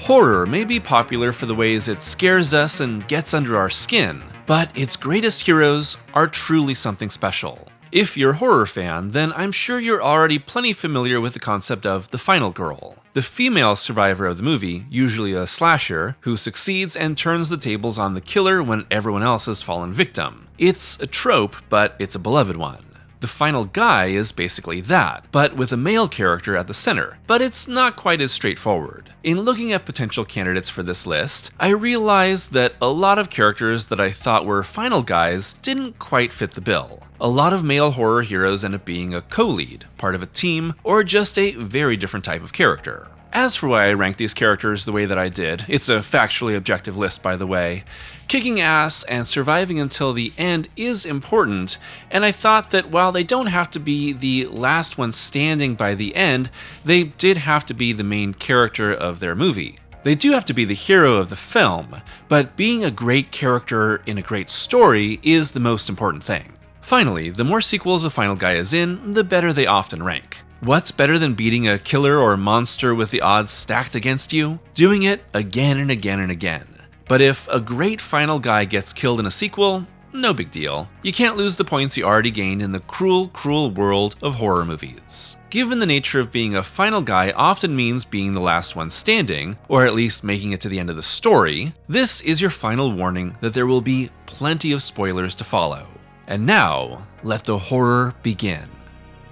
Horror may be popular for the ways it scares us and gets under our skin, but its greatest heroes are truly something special. If you're a horror fan, then I'm sure you're already plenty familiar with the concept of the final girl. The female survivor of the movie, usually a slasher, who succeeds and turns the tables on the killer when everyone else has fallen victim. It's a trope, but it's a beloved one. The final guy is basically that, but with a male character at the center, but it's not quite as straightforward. In looking at potential candidates for this list, I realized that a lot of characters that I thought were final guys didn't quite fit the bill. A lot of male horror heroes end up being a co-lead, part of a team, or just a very different type of character. As for why I ranked these characters the way that I did, it's a factually objective list by the way. Kicking ass and surviving until the end is important, and I thought that while they don't have to be the last one standing by the end, they did have to be the main character of their movie. They do have to be the hero of the film, but being a great character in a great story is the most important thing. Finally, the more sequels a final guy is in, the better they often rank. What's better than beating a killer or monster with the odds stacked against you? Doing it again and again and again. But if a great final guy gets killed in a sequel, no big deal. You can't lose the points you already gained in the cruel, cruel world of horror movies. Given the nature of being a final guy often means being the last one standing, or at least making it to the end of the story, this is your final warning that there will be plenty of spoilers to follow. And now, let the horror begin.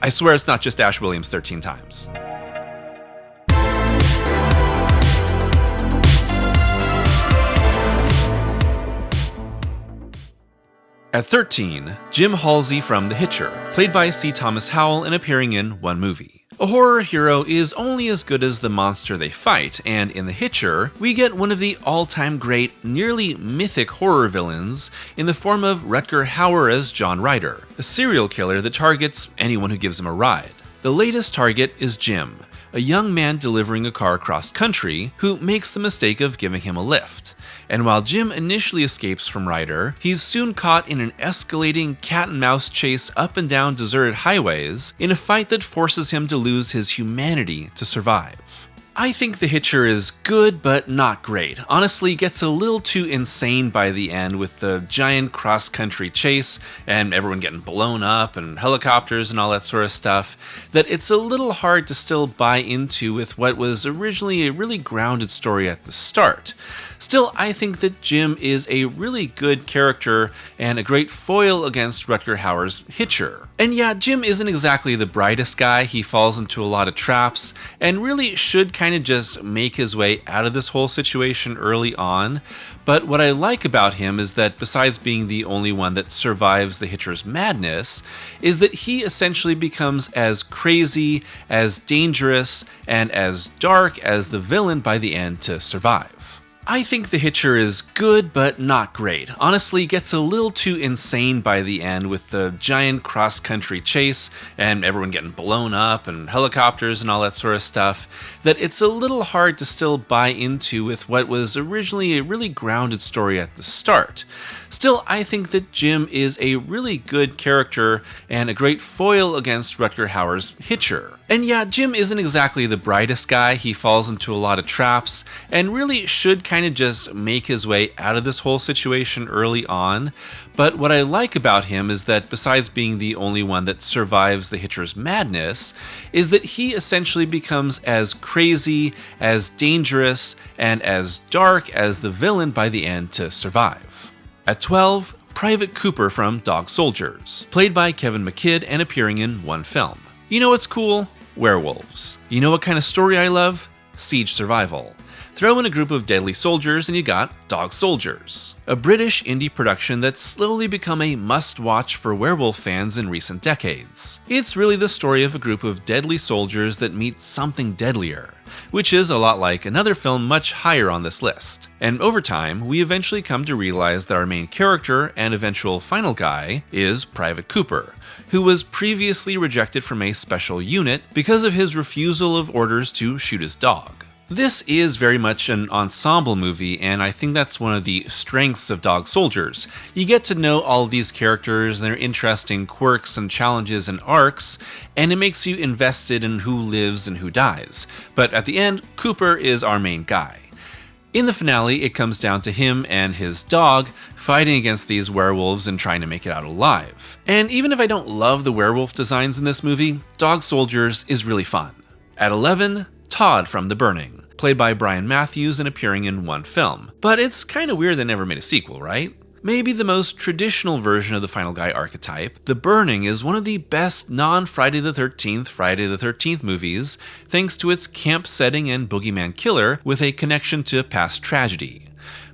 I swear it's not just Ash Williams 13 times. At 13, Jim Halsey from The Hitcher, played by C. Thomas Howell and appearing in one movie. A horror hero is only as good as the monster they fight, and in The Hitcher, we get one of the all-time great, nearly mythic horror villains in the form of Rutger Hauer as John Ryder, a serial killer that targets anyone who gives him a ride. The latest target is Jim, a young man delivering a car across country who makes the mistake of giving him a lift. And while Jim initially escapes from Ryder, he's soon caught in an escalating cat-and-mouse chase up and down deserted highways in a fight that forces him to lose his humanity to survive. I think The Hitcher is good, but not great. Honestly, it gets a little too insane by the end with the giant cross-country chase and everyone getting blown up and helicopters and all that sort of stuff, that it's a little hard to still buy into with what was originally a really grounded story at the start. Still, I think that Jim is a really good character and a great foil against Rutger Hauer's Hitcher. And yeah, Jim isn't exactly the brightest guy, he falls into a lot of traps, and really should kind of just make his way out of this whole situation early on. But what I like about him is that besides being the only one that survives the Hitcher's madness, is that he essentially becomes as crazy, as dangerous, and as dark as the villain by the end to survive. I think The Hitcher is good, but not great. Honestly, it gets a little too insane by the end with the giant cross-country chase and everyone getting blown up and helicopters and all that sort of stuff, that it's a little hard to still buy into with what was originally a really grounded story at the start. Still, I think that Jim is a really good character and a great foil against Rutger Hauer's Hitcher. And yeah, Jim isn't exactly the brightest guy, he falls into a lot of traps, and really should kind of just make his way out of this whole situation early on. But what I like about him is that besides being the only one that survives the Hitcher's madness, is that he essentially becomes as crazy, as dangerous, and as dark as the villain by the end to survive. At 12, Private Cooper from Dog Soldiers, played by Kevin McKidd and appearing in one film. You know what's cool? Werewolves. You know what kind of story I love? Siege survival. Throw in a group of deadly soldiers and you got Dog Soldiers, a British indie production that's slowly become a must-watch for werewolf fans in recent decades. It's really the story of a group of deadly soldiers that meet something deadlier, which is a lot like another film much higher on this list. And over time, we eventually come to realize that our main character and eventual final guy is Private Cooper, who was previously rejected from a special unit because of his refusal of orders to shoot his dog. This is very much an ensemble movie, and I think that's one of the strengths of Dog Soldiers. You get to know all of these characters and their interesting quirks and challenges and arcs, and it makes you invested in who lives and who dies. But at the end, Cooper is our main guy. In the finale, it comes down to him and his dog fighting against these werewolves and trying to make it out alive. And even if I don't love the werewolf designs in this movie, Dog Soldiers is really fun. At 11, Todd from The Burning, played by Brian Matthews and appearing in one film. But it's kinda weird they never made a sequel, right? Maybe the most traditional version of the final guy archetype, The Burning is one of the best non-Friday the 13th movies, thanks to its camp setting and boogeyman killer with a connection to past tragedy.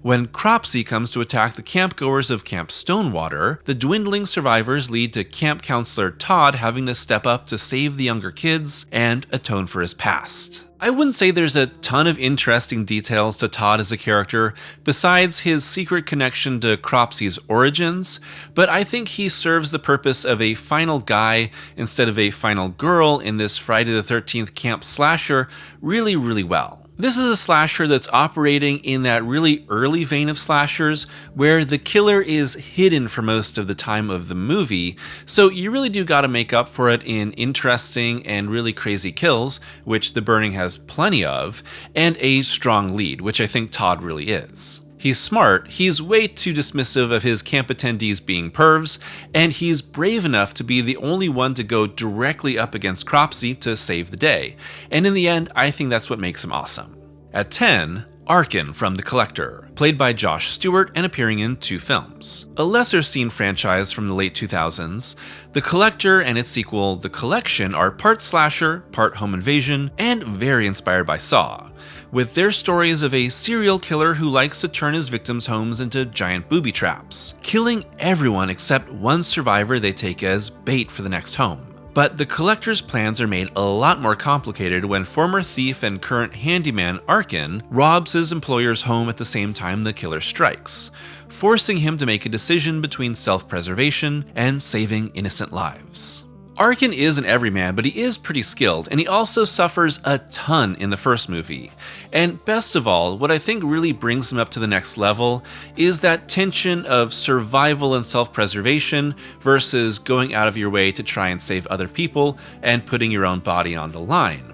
When Cropsey comes to attack the campgoers of Camp Stonewater, the dwindling survivors lead to camp counselor Todd having to step up to save the younger kids and atone for his past. I wouldn't say there's a ton of interesting details to Todd as a character, besides his secret connection to Cropsey's origins, but I think he serves the purpose of a final guy instead of a final girl in this Friday the 13th camp slasher really, really well. This is a slasher that's operating in that really early vein of slashers where the killer is hidden for most of the time of the movie, so you really do gotta make up for it in interesting and really crazy kills, which The Burning has plenty of, and a strong lead, which I think Todd really is. He's smart, he's way too dismissive of his camp attendees being pervs, and he's brave enough to be the only one to go directly up against Cropsey to save the day. And in the end, I think that's what makes him awesome. At 10, Arkin from The Collector, played by Josh Stewart and appearing in 2 films. A lesser-seen franchise from the late 2000s, The Collector and its sequel, The Collection, are part slasher, part home invasion, and very inspired by Saw, with their stories of a serial killer who likes to turn his victims' homes into giant booby traps, killing everyone except one survivor they take as bait for the next home. But the Collector's plans are made a lot more complicated when former thief and current handyman Arkin robs his employer's home at the same time the killer strikes, forcing him to make a decision between self-preservation and saving innocent lives. Arkin is an everyman, but he is pretty skilled, and he also suffers a ton in the first movie. And best of all, what I think really brings him up to the next level is that tension of survival and self-preservation versus going out of your way to try and save other people and putting your own body on the line.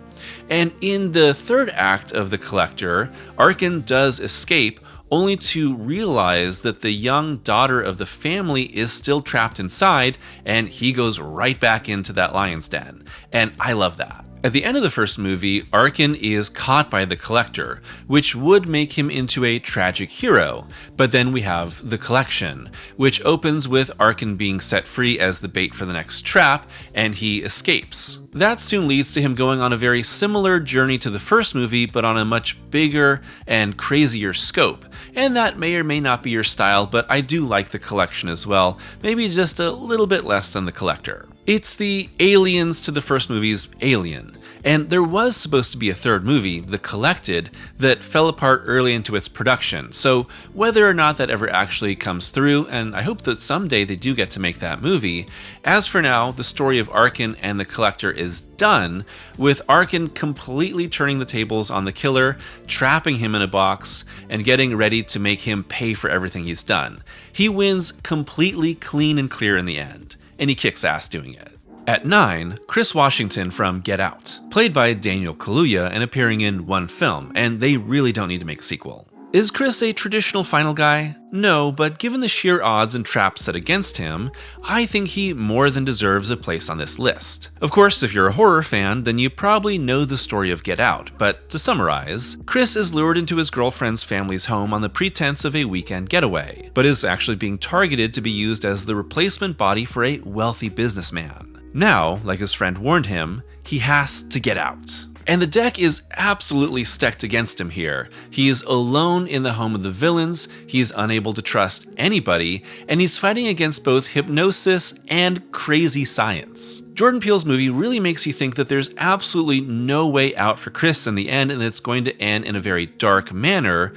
And in the third act of The Collector, Arkin does escape, only to realize that the young daughter of the family is still trapped inside, and he goes right back into that lion's den. And I love that. At the end of the first movie, Arkin is caught by the Collector, which would make him into a tragic hero, but then we have The Collection, which opens with Arkin being set free as the bait for the next trap, and he escapes. That soon leads to him going on a very similar journey to the first movie, but on a much bigger and crazier scope. And that may or may not be your style, but I do like The Collection as well, maybe just a little bit less than The Collector. It's the aliens to the first movie's Alien, and there was supposed to be a third movie, The Collected, that fell apart early into its production, so whether or not that ever actually comes through, and I hope that someday they do get to make that movie, as for now, the story of Arkin and the Collector is done, with Arkin completely turning the tables on the killer, trapping him in a box, and getting ready to make him pay for everything he's done. He wins completely clean and clear in the end, and he kicks ass doing it. At 9, Chris Washington from Get Out, played by Daniel Kaluuya and appearing in one film, and they really don't need to make a sequel. Is Chris a traditional final guy? No, but given the sheer odds and traps set against him, I think he more than deserves a place on this list. Of course, if you're a horror fan, then you probably know the story of Get Out, but to summarize, Chris is lured into his girlfriend's family's home on the pretense of a weekend getaway, but is actually being targeted to be used as the replacement body for a wealthy businessman. Now, like his friend warned him, he has to get out. And the deck is absolutely stacked against him here. He is alone in the home of the villains, he is unable to trust anybody, and he's fighting against both hypnosis and crazy science. Jordan Peele's movie really makes you think that there's absolutely no way out for Chris in the end, and it's going to end in a very dark manner,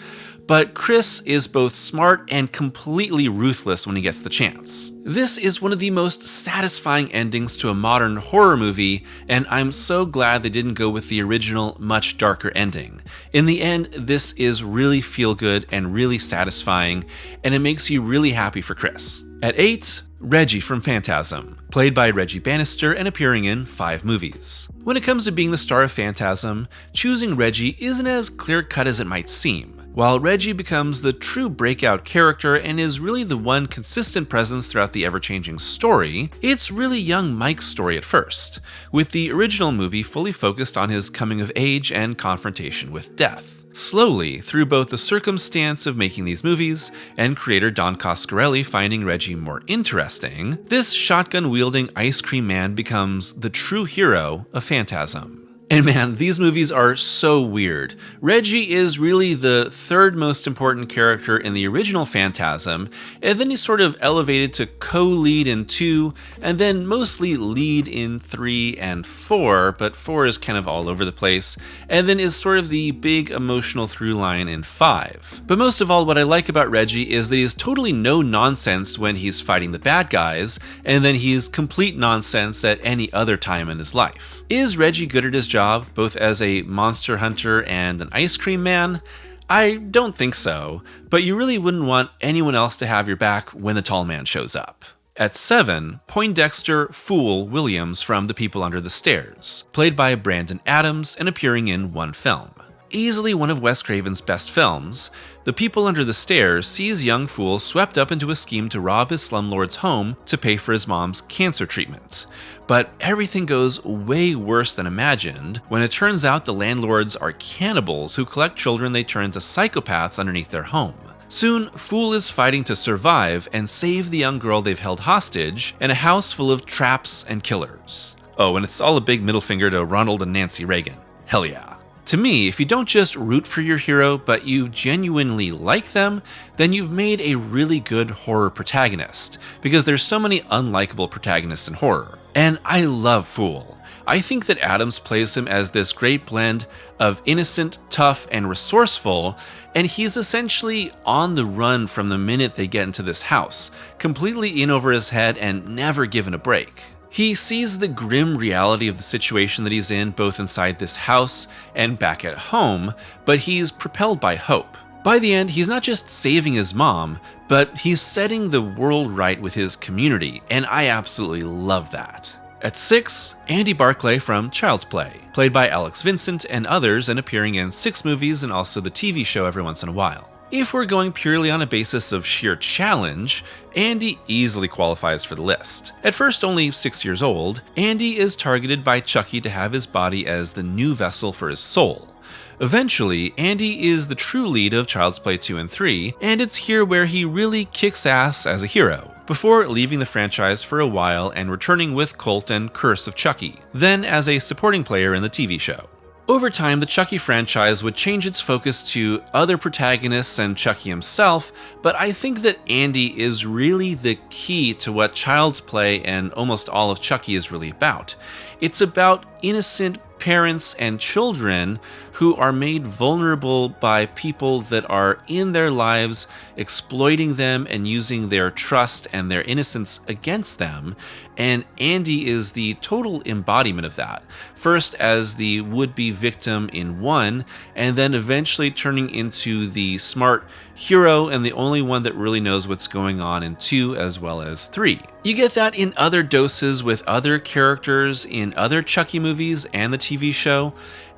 but Chris is both smart and completely ruthless when he gets the chance. This is one of the most satisfying endings to a modern horror movie, and I'm so glad they didn't go with the original, much darker ending. In the end, this is really feel-good and really satisfying, and it makes you really happy for Chris. At 8, Reggie from Phantasm, played by Reggie Bannister and appearing in 5 movies. When it comes to being the star of Phantasm, choosing Reggie isn't as clear-cut as it might seem. While Reggie becomes the true breakout character and is really the one consistent presence throughout the ever-changing story, it's really young Mike's story at first, with the original movie fully focused on his coming of age and confrontation with death. Slowly, through both the circumstance of making these movies and creator Don Coscarelli finding Reggie more interesting, this shotgun-wielding ice cream man becomes the true hero of Phantasm. And man, these movies are so weird. Reggie is really the third most important character in the original Phantasm, and then he's sort of elevated to co-lead in 2, and then mostly lead in 3 and 4, but 4 is kind of all over the place, and then is sort of the big emotional through line in 5. But most of all, what I like about Reggie is that he's totally no nonsense when he's fighting the bad guys, and then he's complete nonsense at any other time in his life. Is Reggie good at his job, both as a monster hunter and an ice cream man? I don't think so, but you really wouldn't want anyone else to have your back when the tall man shows up. At 7, Poindexter Fool Williams from The People Under the Stairs, played by Brandon Adams and appearing in one film. Easily one of Wes Craven's best films, The People Under the Stairs sees young Fool swept up into a scheme to rob his slumlord's home to pay for his mom's cancer treatment. But everything goes way worse than imagined when it turns out the landlords are cannibals who collect children they turn into psychopaths underneath their home. Soon, Fool is fighting to survive and save the young girl they've held hostage in a house full of traps and killers. Oh, and it's all a big middle finger to Ronald and Nancy Reagan. Hell yeah. To me, if you don't just root for your hero, but you genuinely like them, then you've made a really good horror protagonist, because there's so many unlikable protagonists in horror. And I love Fool. I think that Adams plays him as this great blend of innocent, tough, and resourceful, and he's essentially on the run from the minute they get into this house, completely in over his head and never given a break. He sees the grim reality of the situation that he's in both inside this house and back at home, but he's propelled by hope. By the end, he's not just saving his mom, but he's setting the world right with his community, and I absolutely love that. At 6, Andy Barclay from Child's Play, played by Alex Vincent and others and appearing in 6 movies and also the TV show every once in a while. If we're going purely on a basis of sheer challenge, Andy easily qualifies for the list. At first only 6 years old, Andy is targeted by Chucky to have his body as the new vessel for his soul. Eventually, Andy is the true lead of Child's Play 2 and 3, and it's here where he really kicks ass as a hero, before leaving the franchise for a while and returning with Cult and Curse of Chucky, then as a supporting player in the TV show. Over time, the Chucky franchise would change its focus to other protagonists and Chucky himself, but I think that Andy is really the key to what Child's Play and almost all of Chucky is really about. It's about innocent parents and children who are made vulnerable by people that are in their lives exploiting them and using their trust and their innocence against them, and Andy is the total embodiment of that, first as the would-be victim in 1, and then eventually turning into the smart hero and the only one that really knows what's going on in 2 as well as 3. You get that in other doses with other characters in other Chucky movies and the TV show,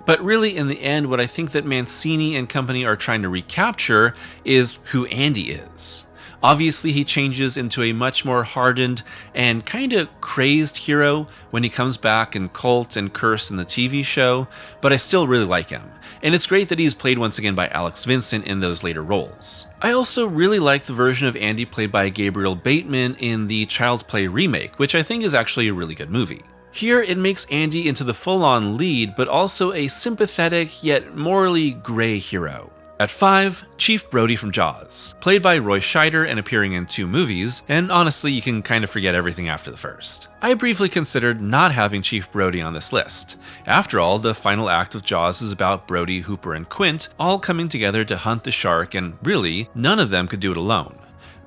but really in the end what I think that Mancini and company are trying to recapture is who Andy is. Obviously, he changes into a much more hardened and kind of crazed hero when he comes back in Cult and Curse in the TV show, but I still really like him. And it's great that he's played once again by Alex Vincent in those later roles. I also really like the version of Andy played by Gabriel Bateman in the Child's Play remake, which I think is actually a really good movie. Here, it makes Andy into the full-on lead, but also a sympathetic yet morally gray hero. At 5, Chief Brody from Jaws, played by Roy Scheider and appearing in 2 movies, and honestly you can kind of forget everything after the first. I briefly considered not having Chief Brody on this list. After all, the final act of Jaws is about Brody, Hooper, and Quint all coming together to hunt the shark, and really, none of them could do it alone.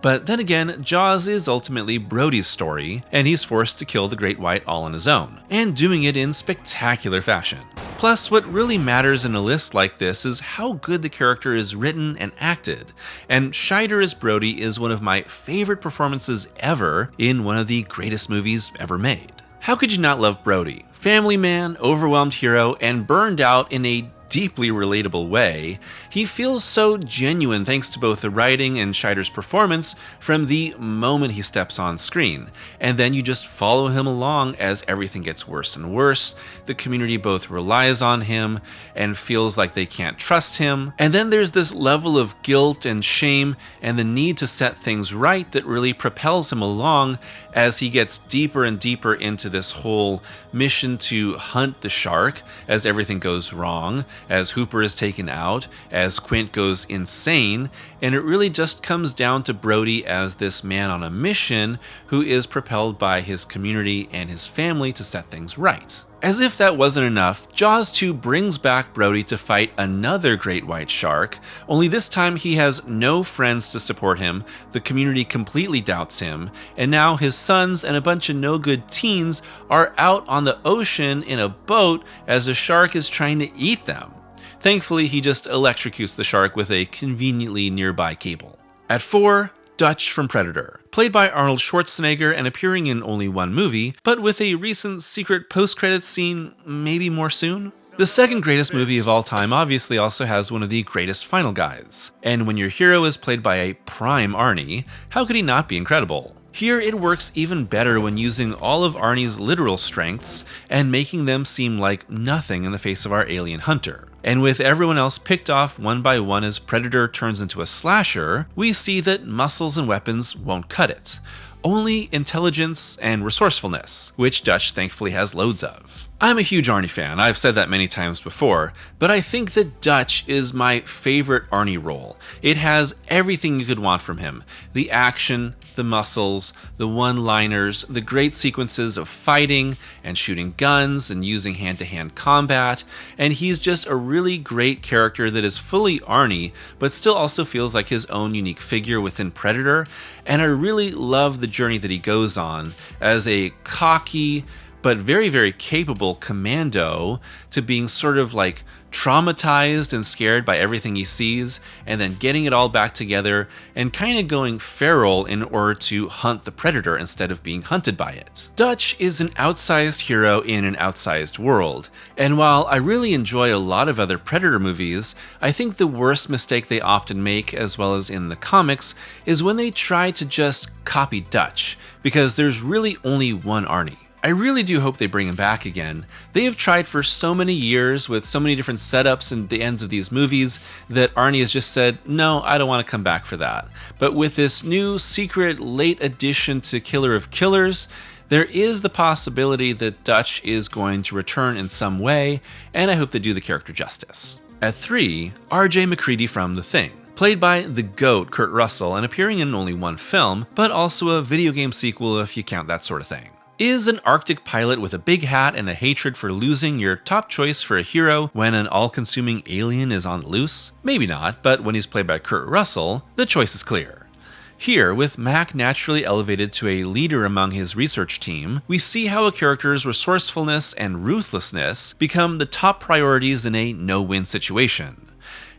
But then again, Jaws is ultimately Brody's story, and he's forced to kill the Great White all on his own, and doing it in spectacular fashion. Plus, what really matters in a list like this is how good the character is written and acted, and Scheider as Brody is one of my favorite performances ever in one of the greatest movies ever made. How could you not love Brody? Family man, overwhelmed hero, and burned out in a deeply relatable way. He feels so genuine thanks to both the writing and Scheider's performance from the moment he steps on screen. And then you just follow him along as everything gets worse and worse. The community both relies on him and feels like they can't trust him. And then there's this level of guilt and shame and the need to set things right that really propels him along as he gets deeper and deeper into this whole mission to hunt the shark as everything goes wrong, as Hooper is taken out, as Quint goes insane, and it really just comes down to Brody as this man on a mission who is propelled by his community and his family to set things right. As if that wasn't enough, Jaws 2 brings back Brody to fight another great white shark, only this time he has no friends to support him, the community completely doubts him, and now his sons and a bunch of no-good teens are out on the ocean in a boat as a shark is trying to eat them. Thankfully, he just electrocutes the shark with a conveniently nearby cable. At 4, Dutch from Predator, played by Arnold Schwarzenegger and appearing in only one movie, but with a recent secret post-credits scene maybe more soon. The second greatest movie of all time obviously also has one of the greatest final guys, and when your hero is played by a prime Arnie, how could he not be incredible? Here it works even better when using all of Arnie's literal strengths and making them seem like nothing in the face of our alien hunter. And with everyone else picked off one by one as Predator turns into a slasher, we see that muscles and weapons won't cut it. Only intelligence and resourcefulness, which Dutch thankfully has loads of. I'm a huge Arnie fan, I've said that many times before, but I think that Dutch is my favorite Arnie role. It has everything you could want from him. The action, the muscles, the one-liners, the great sequences of fighting and shooting guns and using hand-to-hand combat, and he's just a really great character that is fully Arnie, but still also feels like his own unique figure within Predator, and I really love the journey that he goes on as a cocky, but very, very capable commando to being sort of like traumatized and scared by everything he sees, and then getting it all back together and kind of going feral in order to hunt the predator instead of being hunted by it. Dutch is an outsized hero in an outsized world, and while I really enjoy a lot of other Predator movies, I think the worst mistake they often make, as well as in the comics, is when they try to just copy Dutch, because there's really only one Arnie. I really do hope they bring him back again. They have tried for so many years with so many different setups and the ends of these movies that Arnie has just said, no, I don't want to come back for that. But with this new secret late addition to Killer of Killers, there is the possibility that Dutch is going to return in some way, and I hope they do the character justice. At 3, R.J. MacReady from The Thing. Played by the GOAT Kurt Russell and appearing in only one film, but also a video game sequel if you count that sort of thing. Is an Arctic pilot with a big hat and a hatred for losing your top choice for a hero when an all-consuming alien is on the loose? Maybe not, but when he's played by Kurt Russell, the choice is clear. Here, with Mac naturally elevated to a leader among his research team, we see how a character's resourcefulness and ruthlessness become the top priorities in a no-win situation.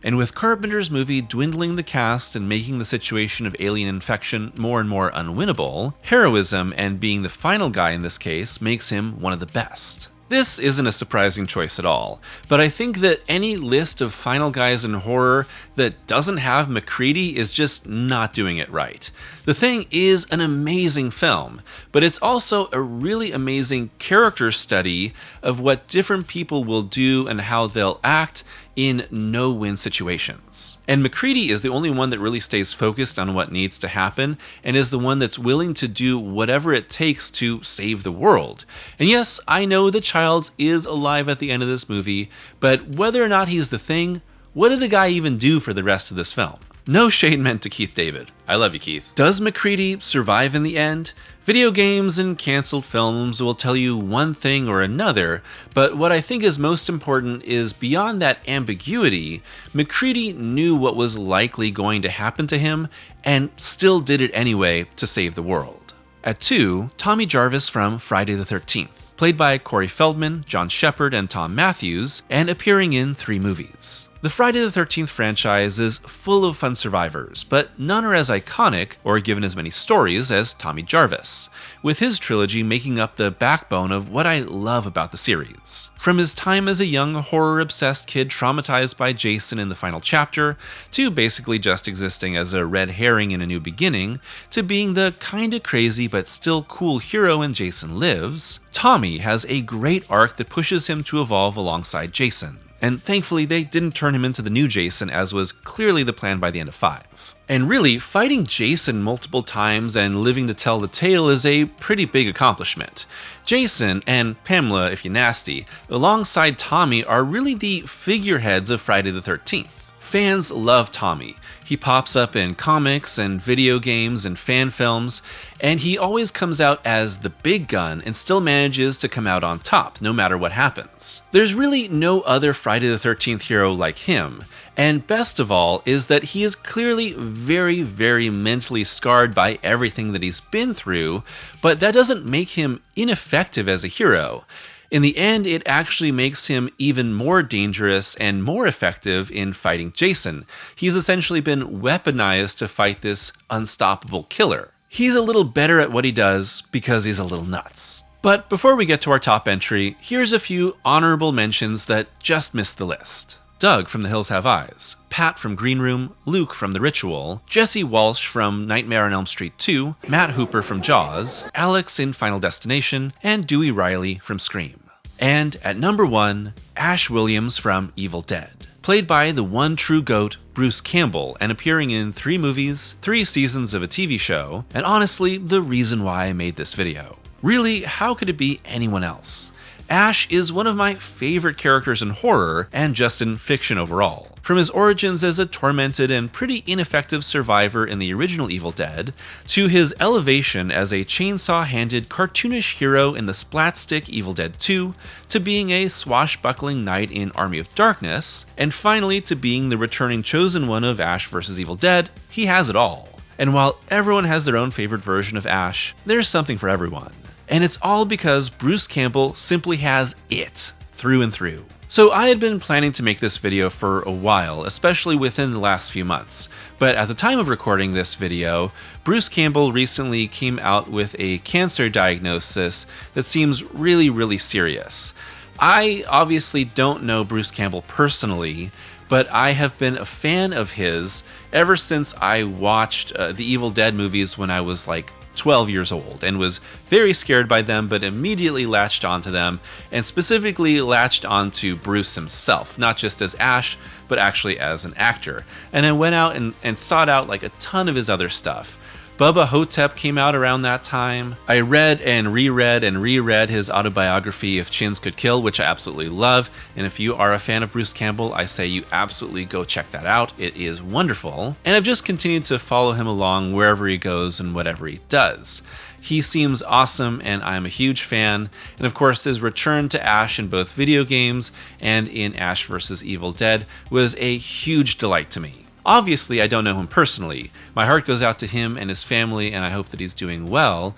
And with Carpenter's movie dwindling the cast and making the situation of alien infection more and more unwinnable, heroism and being the final guy in this case makes him one of the best. This isn't a surprising choice at all, but I think that any list of final guys in horror that doesn't have MacReady is just not doing it right. The Thing is an amazing film, but it's also a really amazing character study of what different people will do and how they'll act in no-win situations. And MacReady is the only one that really stays focused on what needs to happen and is the one that's willing to do whatever it takes to save the world. And yes, I know that Childs is alive at the end of this movie, but whether or not he's the Thing, what did the guy even do for the rest of this film? No shade meant to Keith David. I love you, Keith. Does MacReady survive in the end? Video games and canceled films will tell you one thing or another, but what I think is most important is beyond that ambiguity, MacReady knew what was likely going to happen to him and still did it anyway to save the world. At 2, Tommy Jarvis from Friday the 13th, played by Corey Feldman, John Shepard, and Tom Matthews, and appearing in 3 movies. The Friday the 13th franchise is full of fun survivors, but none are as iconic or given as many stories as Tommy Jarvis, with his trilogy making up the backbone of what I love about the series. From his time as a young horror-obsessed kid traumatized by Jason in the final chapter, to basically just existing as a red herring in A New Beginning, to being the kinda crazy but still cool hero in Jason Lives, Tommy has a great arc that pushes him to evolve alongside Jason. And thankfully they didn't turn him into the new Jason, as was clearly the plan by the end of 5. And really, fighting Jason multiple times and living to tell the tale is a pretty big accomplishment. Jason, and Pamela if you nasty, alongside Tommy are really the figureheads of Friday the 13th. Fans love Tommy. He pops up in comics and video games and fan films, and he always comes out as the big gun and still manages to come out on top, no matter what happens. There's really no other Friday the 13th hero like him, and best of all is that he is clearly very, very mentally scarred by everything that he's been through, but that doesn't make him ineffective as a hero. In the end, it actually makes him even more dangerous and more effective in fighting Jason. He's essentially been weaponized to fight this unstoppable killer. He's a little better at what he does because he's a little nuts. But before we get to our top entry, here's a few honorable mentions that just missed the list. Doug from The Hills Have Eyes, Pat from Green Room, Luke from The Ritual, Jesse Walsh from Nightmare on Elm Street 2, Matt Hooper from Jaws, Alex in Final Destination, and Dewey Riley from Scream. And at number 1, Ash Williams from Evil Dead. Played by the one true GOAT, Bruce Campbell, and appearing in 3 movies, 3 seasons of a TV show, and honestly, the reason why I made this video. Really, how could it be anyone else? Ash is one of my favorite characters in horror and just in fiction overall. From his origins as a tormented and pretty ineffective survivor in the original Evil Dead, to his elevation as a chainsaw-handed cartoonish hero in the splatstick Evil Dead 2, to being a swashbuckling knight in Army of Darkness, and finally to being the returning chosen one of Ash vs. Evil Dead, he has it all. And while everyone has their own favorite version of Ash, there's something for everyone. And it's all because Bruce Campbell simply has it, through and through. So I had been planning to make this video for a while, especially within the last few months, but at the time of recording this video, Bruce Campbell recently came out with a cancer diagnosis that seems really, really serious. I obviously don't know Bruce Campbell personally, but I have been a fan of his ever since I watched the Evil Dead movies when I was like 12 years old and was very scared by them, but immediately latched onto them, and specifically latched onto Bruce himself, not just as Ash, but actually as an actor. And I went out and sought out like a ton of his other stuff. Bubba Hotep came out around that time. I read and reread his autobiography, If Chins Could Kill, which I absolutely love. And if you are a fan of Bruce Campbell, I say you absolutely go check that out. It is wonderful. And I've just continued to follow him along wherever he goes and whatever he does. He seems awesome, and I'm a huge fan. And of course, his return to Ash in both video games and in Ash vs. Evil Dead was a huge delight to me. Obviously, I don't know him personally. My heart goes out to him and his family, and I hope that he's doing well.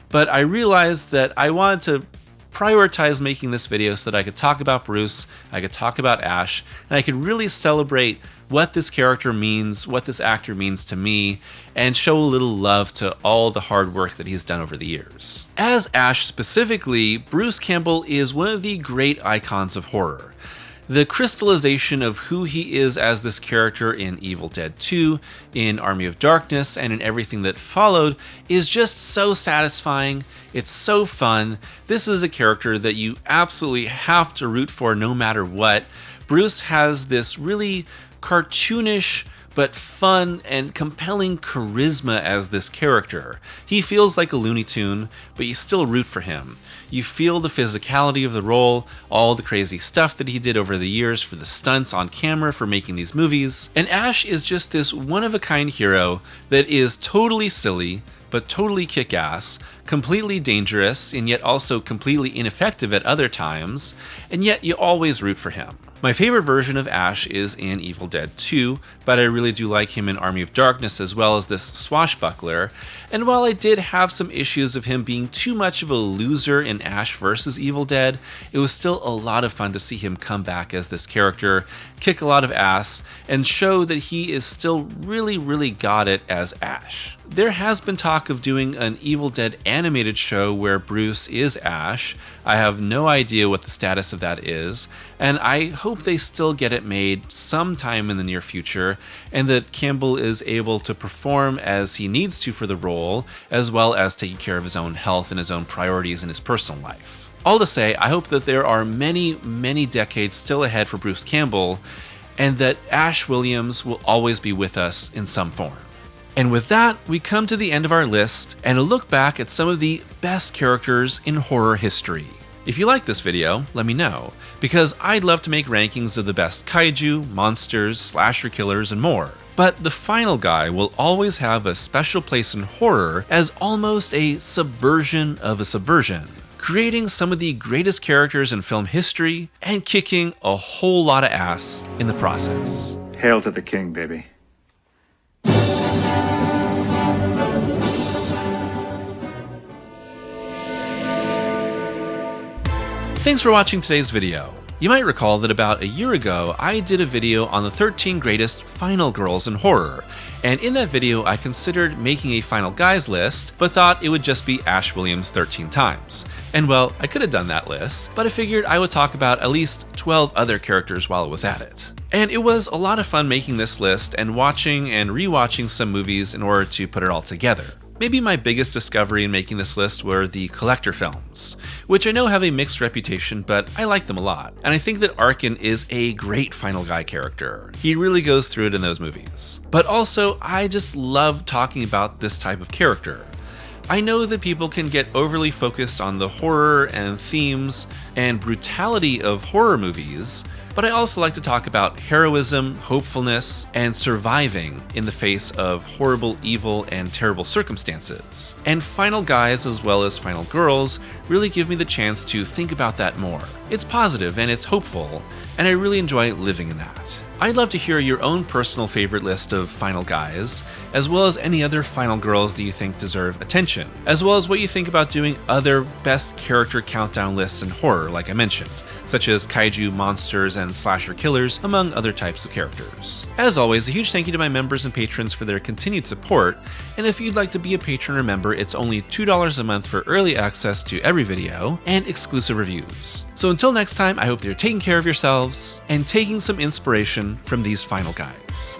But I realized that I wanted to prioritize making this video so that I could talk about Bruce, I could talk about Ash, and I could really celebrate what this character means, what this actor means to me, and show a little love to all the hard work that he's done over the years. As Ash specifically, Bruce Campbell is one of the great icons of horror. The crystallization of who he is as this character in Evil Dead 2, in Army of Darkness, and in everything that followed is just so satisfying. It's so fun. This is a character that you absolutely have to root for no matter what. Bruce has this really cartoonish but fun and compelling charisma as this character. He feels like a Looney Tune, but you still root for him. You feel the physicality of the role, all the crazy stuff that he did over the years for the stunts on camera for making these movies. And Ash is just this one-of-a-kind hero that is totally silly, but totally kick-ass, completely dangerous, and yet also completely ineffective at other times, and yet you always root for him. My favorite version of Ash is in Evil Dead 2, but I really do like him in Army of Darkness as well as this swashbuckler, and while I did have some issues of him being too much of a loser in Ash vs. Evil Dead, it was still a lot of fun to see him come back as this character, kick a lot of ass, and show that he is still really got it as Ash. There has been talk of doing an Evil Dead animated show where Bruce is Ash. I have no idea what the status of that is, and I hope they still get it made sometime in the near future, and that Campbell is able to perform as he needs to for the role, as well as taking care of his own health and his own priorities in his personal life. All to say, I hope that there are many decades still ahead for Bruce Campbell, and that Ash Williams will always be with us in some form. And with that, we come to the end of our list and a look back at some of the best characters in horror history. If you like this video, let me know, because I'd love to make rankings of the best kaiju, monsters, slasher killers, and more. But the final guy will always have a special place in horror as almost a subversion of a subversion, creating some of the greatest characters in film history and kicking a whole lot of ass in the process. Hail to the king, baby. Thanks for watching today's video. You might recall that about a year ago, I did a video on the 13 greatest final girls in horror, and in that video I considered making a final guys list, but thought it would just be Ash Williams 13 times. And well, I could have done that list, but I figured I would talk about at least 12 other characters while I was at it. And it was a lot of fun making this list and watching and rewatching some movies in order to put it all together. Maybe my biggest discovery in making this list were the collector films, which I know have a mixed reputation, but I like them a lot. And I think that Arkin is a great final guy character. He really goes through it in those movies. But also, I just love talking about this type of character. I know that people can get overly focused on the horror and themes and brutality of horror movies, but I also like to talk about heroism, hopefulness, and surviving in the face of horrible evil and terrible circumstances. And final guys as well as final girls really give me the chance to think about that more. It's positive and it's hopeful, and I really enjoy living in that. I'd love to hear your own personal favorite list of final guys, as well as any other final girls that you think deserve attention, as well as what you think about doing other best character countdown lists in horror like I mentioned, such as kaiju, monsters, and slasher killers, among other types of characters. As always, a huge thank you to my members and patrons for their continued support, and if you'd like to be a patron or member, it's only $2 a month for early access to every video and exclusive reviews. So until next time, I hope that you're taking care of yourselves and taking some inspiration from these final guys.